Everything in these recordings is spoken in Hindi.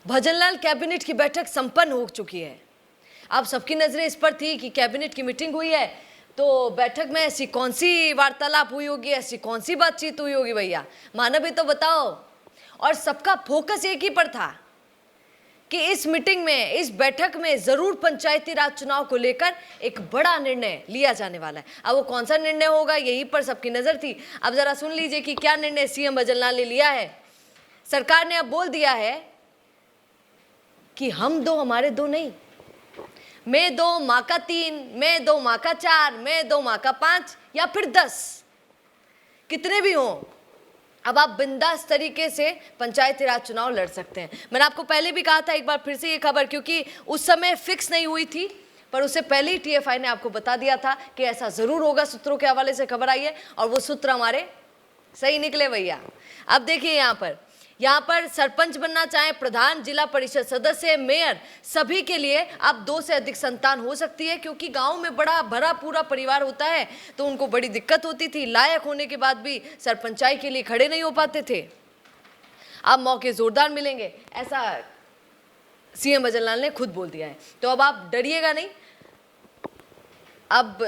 भजनलाल कैबिनेट की बैठक संपन्न हो चुकी है। अब सबकी नजरें इस पर थी कि कैबिनेट की मीटिंग हुई है तो बैठक में ऐसी कौन सी वार्तालाप हुई होगी, ऐसी कौन सी बातचीत हुई होगी भैया, मानव भी तो बताओ। और सबका फोकस एक ही पर था कि इस मीटिंग में, इस बैठक में जरूर पंचायती राज चुनाव को लेकर एक बड़ा निर्णय लिया जाने वाला है। अब वो कौन सा निर्णय होगा, यही पर सबकी नजर थी। अब जरा सुन लीजिए कि क्या निर्णय सीएम भजनलाल ने लिया है। सरकार ने अब बोल दिया है कि हम दो हमारे दो नहीं, मैं दो माँ का 3, मैं दो माँ का 4, मैं दो माँ का 5 या फिर 10, कितने भी हों, अब आप बिंदास तरीके से पंचायती राज चुनाव लड़ सकते हैं। मैंने आपको पहले भी कहा था, एक बार फिर से ये खबर, क्योंकि उस समय फिक्स नहीं हुई थी, पर उससे पहले ही टीएफआई ने आपको बता दिया था कि ऐसा जरूर होगा। सूत्रों के हवाले से खबर आई है और वो सूत्र हमारे सही निकले भैया। अब देखिए यहाँ पर सरपंच बनना चाहे, प्रधान, जिला परिषद सदस्य, मेयर, सभी के लिए अब 2 से अधिक संतान हो सकती है, क्योंकि गांव में बड़ा भरा पूरा परिवार होता है तो उनको बड़ी दिक्कत होती थी। लायक होने के बाद भी सरपंचाई के लिए खड़े नहीं हो पाते थे। अब मौके जोरदार मिलेंगे, ऐसा सीएम भजनलाल ने खुद बोल दिया है। तो अब आप डरिएगा नहीं। अब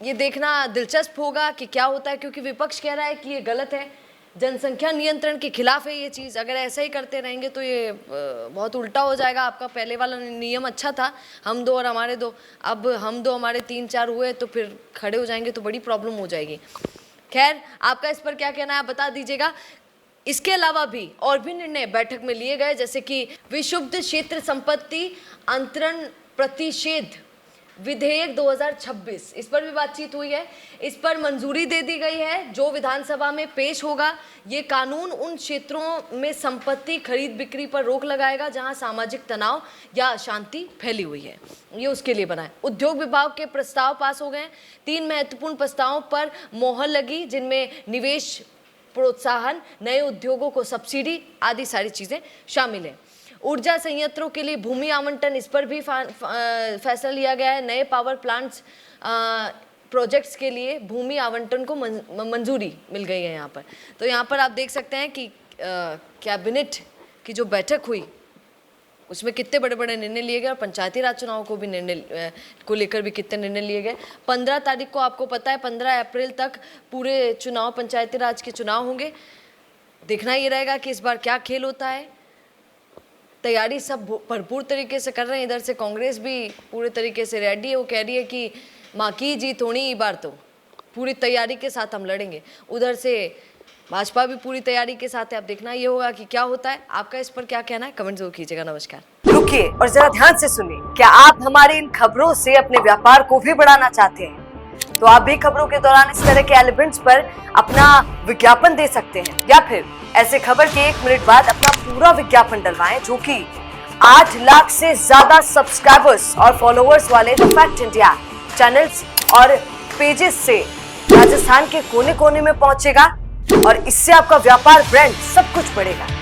ये देखना दिलचस्प होगा कि क्या होता है, क्योंकि विपक्ष कह रहा है कि ये गलत है, जनसंख्या नियंत्रण के खिलाफ है ये चीज़। अगर ऐसा ही करते रहेंगे तो ये बहुत उल्टा हो जाएगा। आपका पहले वाला नियम अच्छा था, हम दो और हमारे दो, अब हम दो हमारे 3-4 हुए तो फिर खड़े हो जाएंगे तो बड़ी प्रॉब्लम हो जाएगी। खैर, आपका इस पर क्या कहना है आप बता दीजिएगा। इसके अलावा भी और भी निर्णय बैठक में लिए गए, जैसे कि विक्षुब्ध क्षेत्र संपत्ति अंतरण प्रतिषेध विधेयक 2026, इस पर भी बातचीत हुई है। इस पर मंजूरी दे दी गई है जो विधानसभा में पेश होगा। ये कानून उन क्षेत्रों में संपत्ति खरीद बिक्री पर रोक लगाएगा जहां सामाजिक तनाव या अशांति फैली हुई है, ये उसके लिए बना है। उद्योग विभाग के प्रस्ताव पास हो गए। 3 महत्वपूर्ण प्रस्तावों पर मोहर लगी, जिनमें निवेश प्रोत्साहन, नए उद्योगों को सब्सिडी आदि सारी चीजें शामिल है। ऊर्जा संयंत्रों के लिए भूमि आवंटन, इस पर भी फैसला लिया गया है। नए पावर प्लांट्स प्रोजेक्ट्स के लिए भूमि आवंटन को मंजूरी मिल गई है यहाँ पर। तो यहाँ पर आप देख सकते हैं कि कैबिनेट की जो बैठक हुई उसमें कितने बड़े बड़े निर्णय लिए गए और पंचायती राज चुनाव को भी निर्णय को लेकर भी कितने निर्णय लिए गए। 15 तारीख को आपको पता है 15 अप्रैल तक पूरे चुनाव, पंचायती राज के चुनाव होंगे। देखना ये रहेगा कि इस बार क्या खेल होता है। तैयारी सब भरपूर तरीके से कर रहे हैं। इधर से कांग्रेस भी पूरे तरीके से रेडी है। वो कह रही है कि माँ की जीत होनी, इस बार तो पूरी तैयारी के साथ हम लड़ेंगे। उधर से भाजपा भी पूरी तैयारी के साथ है। अब देखना ये होगा कि क्या होता है। आपका इस पर क्या कहना है, कमेंट जरूर कीजिएगा। नमस्कार। रुकिए और जरा ध्यान से सुनिए। क्या आप हमारी इन खबरों से अपने व्यापार को भी बढ़ाना चाहते हैं? तो आप भी खबरों के दौरान इस तरह के एलिमेंट्स पर अपना विज्ञापन दे सकते हैं, या फिर ऐसे खबर के 1 मिनट बाद अपना पूरा विज्ञापन डलवाएं, जो कि 8 लाख से ज्यादा सब्सक्राइबर्स और फॉलोअर्स वाले द फैक्ट इंडिया चैनल्स और पेजेस से राजस्थान के कोने कोने में पहुंचेगा और इससे आपका व्यापार, ब्रांड सब कुछ बढ़ेगा।